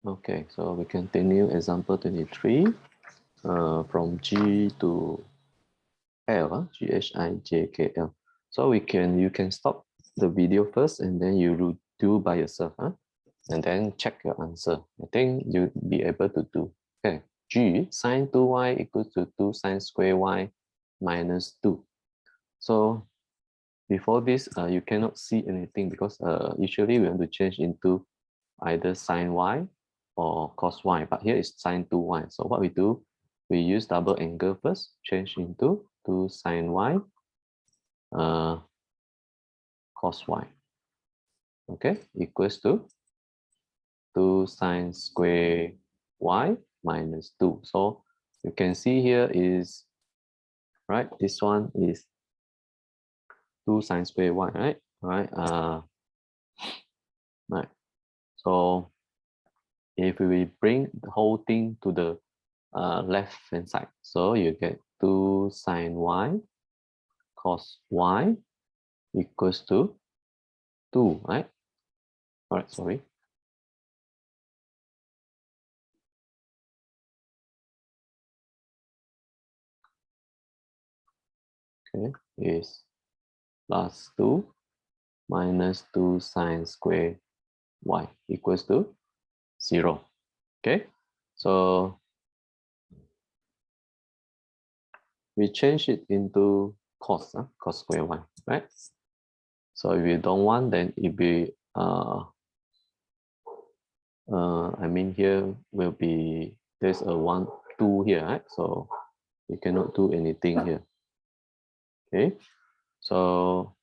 Okay, so we continue example 23 from G to L, G, H, I, J, K, L. So you can stop the video first and then you do by yourself, and then check your answer. I think you'll be able to do. Okay, G, sine 2y equals to 2 sine square y minus 2. So before this, you cannot see anything because usually we want to change into either sine y or cos y, but here is sine 2y. So what we do, we use double angle first, change into 2 sine y cos y. Okay, equals to 2 sine square y minus 2. So you can see here is, right, this one is 2 sine square y, right? Right. Right. So if we bring the whole thing to the left hand side, so you get 2 sine y cos y equals to 2, right? All right, sorry. Okay, is plus 2 minus 2 sine square y equals to 0. Okay, so we change it into cos, cos square y, right? So if you don't want, then it be I mean here will be there's a 1 2 here, right? So you cannot do anything here. Okay, so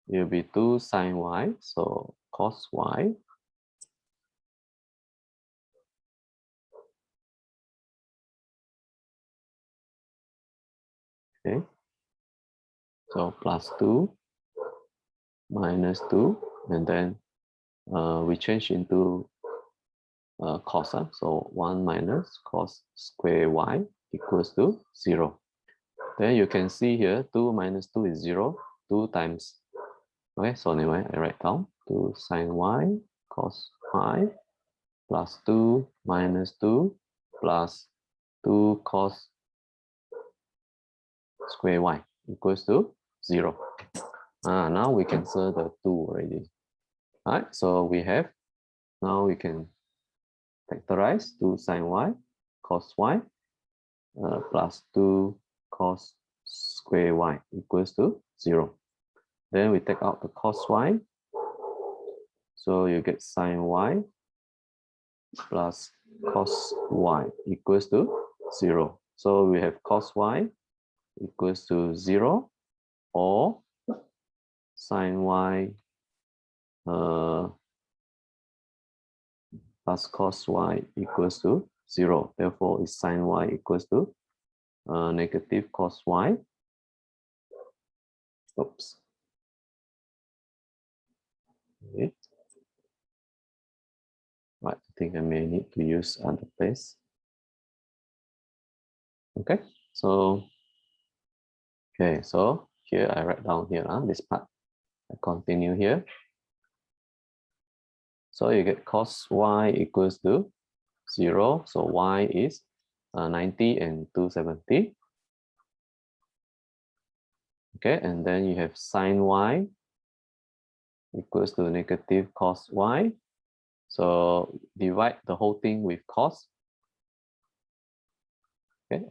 it will be 2 sine y, so cos y okay, so plus 2 minus 2, and then we change into cos, so 1 minus cos square y equals to 0. Then you can see here 2 minus 2 is 0, 2 times, okay, so anyway I write down 2 sine y cos y plus 2 minus 2 plus 2 cos square y equals to 0. Now we cancel the 2 already. All right, so we have, now we can factorize 2 sine y cos y plus 2 cos square y equals to 0. Then we take out the cos y. So you get sine y plus cos y equals to 0. So we have cos y equals to 0 or sine y plus cos y equals to 0. Therefore, is sine y equals to negative cos y. Oops. Okay. Right, I think I may need to use other place. Okay, so here I write down here this part. I continue here. So you get cos y equals to 0. So y is 90 and 270. Okay, and then you have sine y equals to negative cos y. So divide the whole thing with cos. Okay,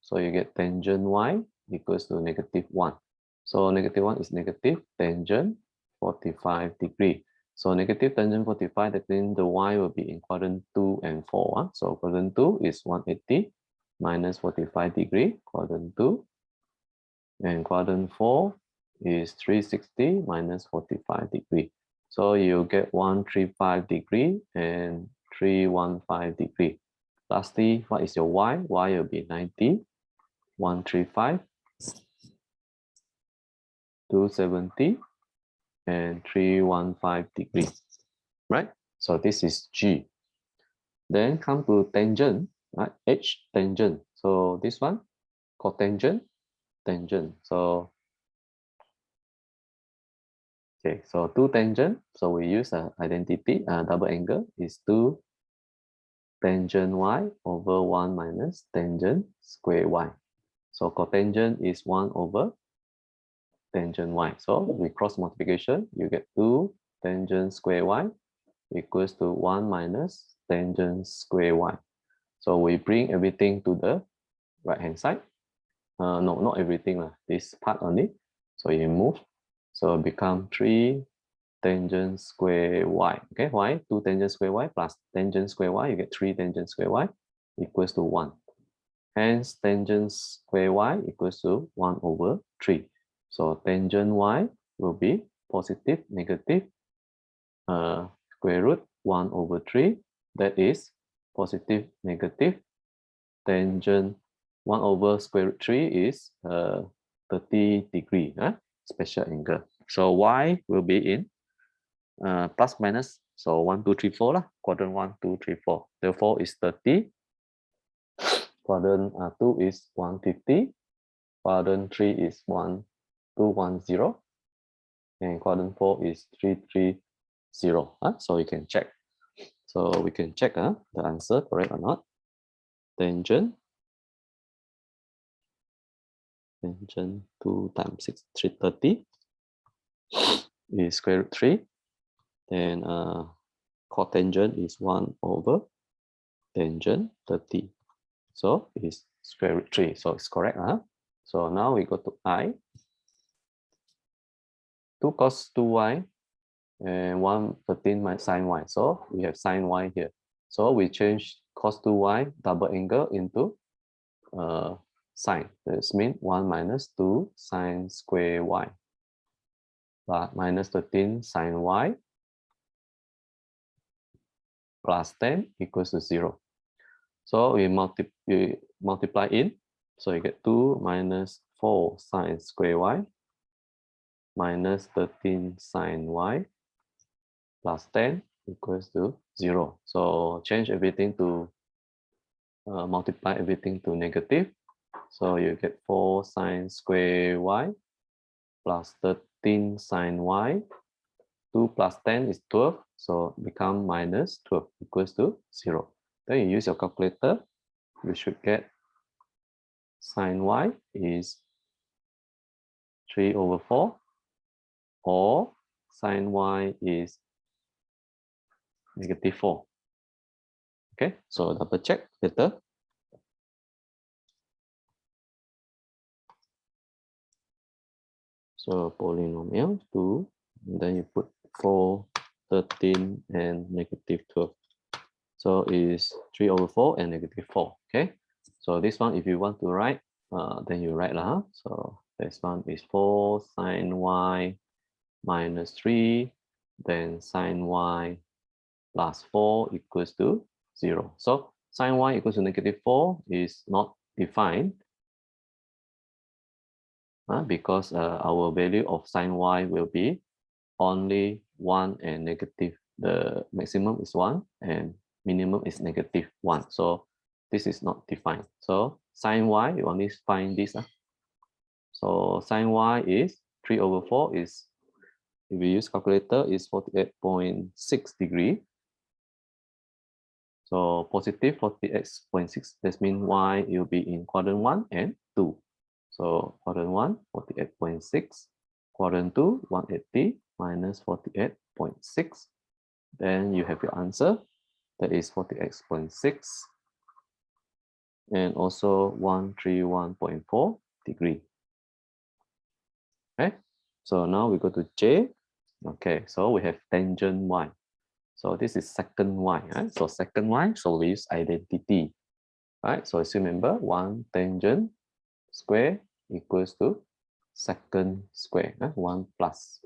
so you get tangent y equals to negative 1. So negative 1 is negative tangent 45 degree. So negative tangent 45, that means the y will be in quadrant 2 and 4. So quadrant 2 is 180 minus 45 degree, quadrant 2. And quadrant 4 is 360 minus 45 degree. So you get 135 degree and 315 degree. Lastly, what is your y? Y will be 90, 135, 270, and 315 degrees, right? So this is G. Then come to tangent, right? H tangent. So this one, cotangent, tangent. So okay, so 2 tangent. So we use identity double angle is 2 tangent y over 1 minus tangent square y. So cotangent is 1 over tangent y. So we cross multiplication, you get 2 tangent square y equals to 1 minus tangent square y. So we bring everything to the right hand side. No, not everything, this part only. So you move. So it become 3 tangent square y. Okay, why? 2 tangent square y plus tangent square y, you get 3 tangent square y equals to 1. Hence, tangent square y equals to 1 over 3. So tangent y will be positive, negative, square root 1 over 3. That is positive, negative. Tangent 1 over square root 3 is 30 degree, special angle. So y will be in plus minus. So 1, 2, 3, 4 lah. Quadrant 1, 2, 3, 4. Therefore, is 30. Quadrant 2 is 150. Quadrant 3 is 1210. And quadrant 4 is 330. So you can check. So we can check the answer correct or not. Tangent 2 times 6, 330 is square root 3. Then cotangent is 1 over tangent 30. So it's square root 3. So it's correct. So now we go to I. 2 cos 2y and 113 minus sine y. So we have sine y here. So we change cos 2y double angle into sine. This means 1 minus 2 sine square y. But minus 13 sine y plus 10 equals to 0. So we multiply in. So you get 2 minus 4 sine square y minus 13 sine y plus 10 equals to 0. So change everything to multiply everything to negative. So you get 4 sine square y plus 13 sine y. 2 plus 10 is 12. So become minus 12 equals to 0. Then you use your calculator. You should get sine y is 3 over 4, or sine y is negative 4. Okay, so double check later. So polynomial 2, and then you put 4, 13, and negative 12. So is 3 over 4 and negative 4. Okay, so this one, if you want to write, then you write lah. So this one is 4 sine y minus 3, then sine y plus 4 equals to 0. So sine y equals to negative 4 is not defined because our value of sine y will be only 1 and negative. The maximum is 1 and minimum is negative 1. So this is not defined. So sine y, you only find this. So sine y is 3 over 4 is, if we use calculator, is 48.6 degree. So positive 48.6, that means y will be in quadrant 1 and 2. So quadrant 1, 48.6. Quadrant 2, 180 minus 48.6. Then you have your answer. That is 48.6. And also 131.4 degree. Okay, so now we go to J. Okay, so we have tangent y. So this is second y. Right? So second y, so we use identity. Right? So as you remember, 1 tangent square equals to second square, 1 plus.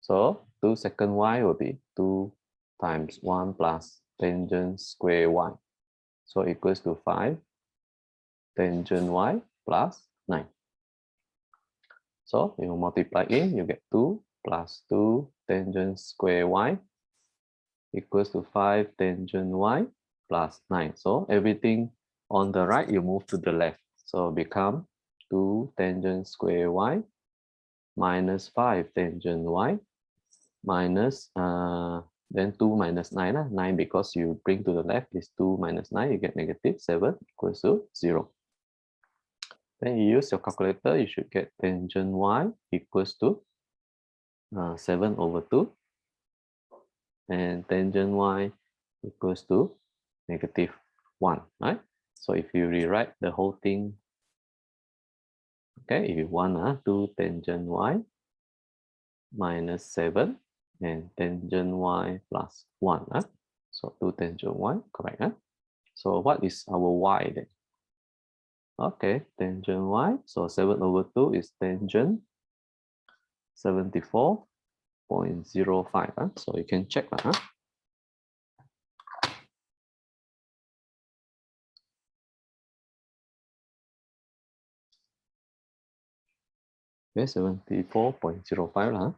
So 2 second y will be 2 times 1 plus tangent square y. So equals to 5 tangent y plus 9. So you multiply in, you get 2 plus 2 tangent square y equals to 5 tangent y plus 9. So everything on the right, you move to the left. So become 2 tangent square y minus 5 tangent y minus Then 2 minus 9, 9 because you bring to the left is 2 minus 9, you get negative 7 equals to 0. Then you use your calculator, you should get tangent y equals to 7 over 2. And tangent y equals to negative 1, right? So if you rewrite the whole thing, okay, if you want 2 tangent y minus 7 and tangent y plus 1. So 2 tangent y, correct? So what is our y then? Okay, tangent y. So 7 over 2 is tangent 74.05. So you can check that. Okay, 74.05.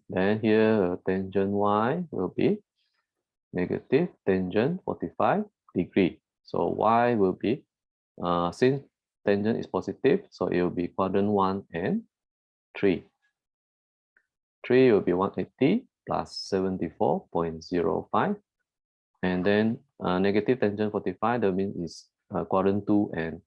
Then here tangent y will be negative tangent 45 degree. So y will be, since tangent is positive, so it will be quadrant 1 and 3. 3 will be 180 plus 74.05. And then negative tangent 45, that means is quadrant 2 and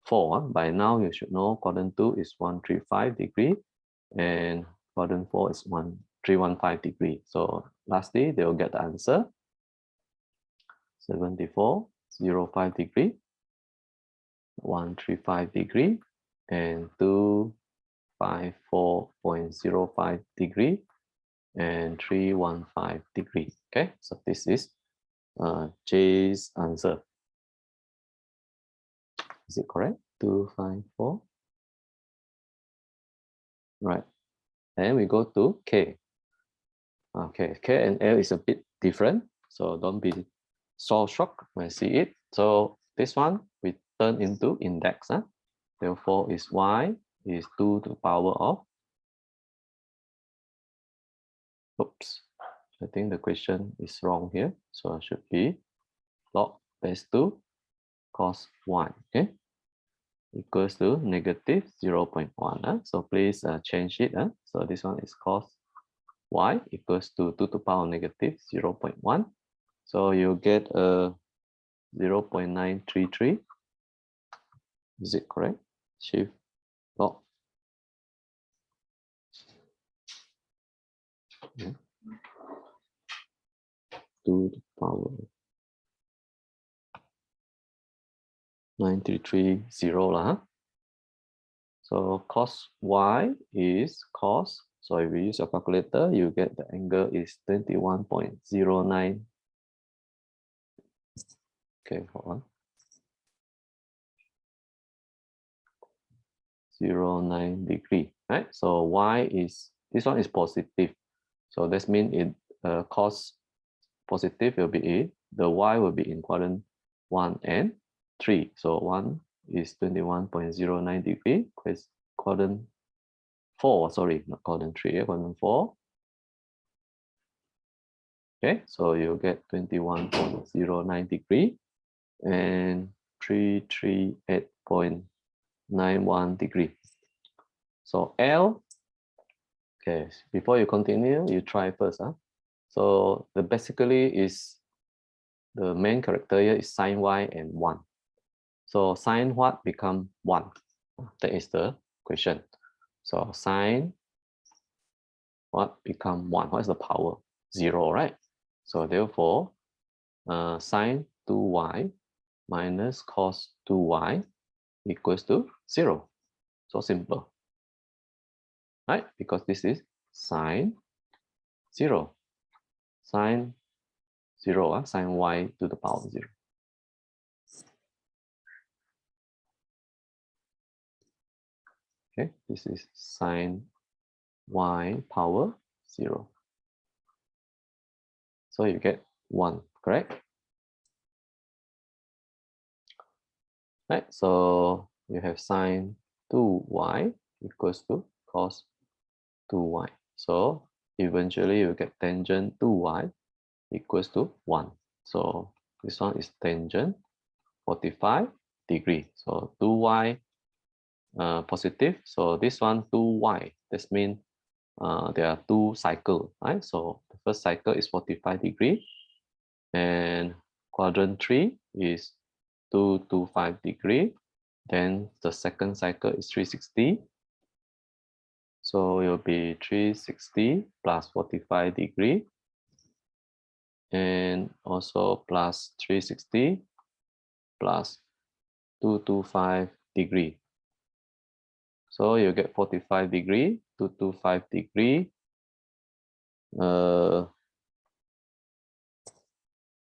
4. By now, you should know quadrant 2 is 135 degree and quadrant 4 is 315 degree. So lastly, they will get the answer 74.05 degree, 135 degree, and 254.05 degree, and 315 degree. Okay, so this is J's answer. Is it correct? 254. Right. And we go to K. Okay, K and L is a bit different, so don't be so shocked when you see it. So this one we turn into index. Therefore, is y is 2 to the power of. Oops, I think the question is wrong here. So it should be log base 2 cos y. Okay, equals to negative 0.1. So please change it. So this one is cos y equals to 2 to the power negative 0.1. So you get 0.933. Is it correct? Shift log. Yeah. 2 to the power 9330 lah. So cos y is cos. So if you use your calculator, you get the angle is 21.09. Okay, hold on. 09 degree, right? So y is, this one is positive. So that means it cos positive will be the y will be in quadrant 1 and 3. So 1 is 21.09 degree, quadrant 4, sorry, not quadrant 3, quadrant 4. Okay, so you get 21.09 degree and 338.91 degree. So L, okay, before you continue, you try first. So the basically is the main character here is sine y and 1. So sine what become 1? That is the question. So sine what become 1? What is the power? 0, right? So therefore, sine 2y minus cos 2y equals to 0. So simple, right? Because this is sine 0. Sine 0, sine y to the power 0. Okay, this is sine y power 0. So you get 1, correct? Right, so you have sine 2y equals to cos 2y. So eventually you get tangent 2y equals to 1. So this one is tangent 45 degree. So 2y positive. So this one 2y. This means there are 2 cycles, right? So the first cycle is 45 degree, and quadrant 3 is 225 degree. Then the second cycle is 360. So it will be 360 plus 45 degree, and also plus 360 plus 225 degree. So you get 45 degree, 225 degree,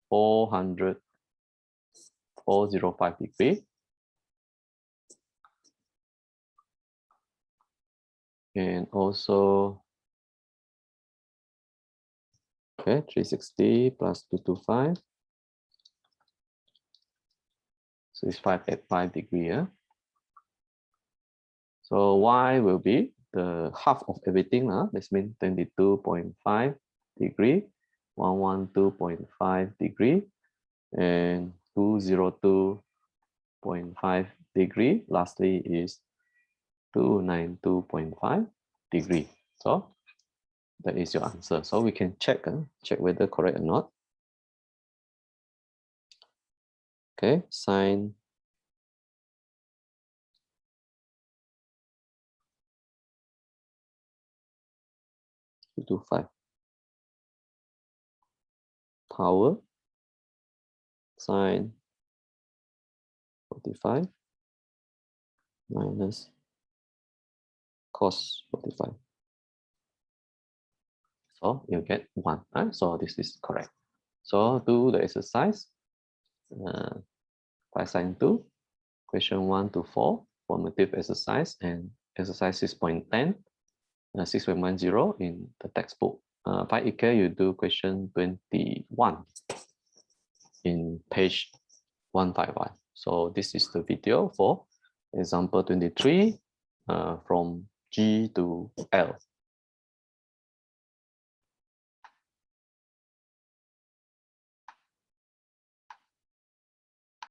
405 degree, and also 360 plus 225, so it's 585 degree. Yeah. So y will be the half of everything. This means 22.5 degree, 112.5 degree, and 202.5 degree. Lastly is 292.5 degree. So that is your answer. So we can check whether correct or not. Okay, sine 225 power sine 45 minus cos 45. So you get 1. Right? So this is correct. So do the exercise. 5 sine 2, question 1 to 4, formative exercise, and exercise 6.10, 6.10 in the textbook. 5EK, you do question 21 in page 151. So this is the video for example 23 from G to L.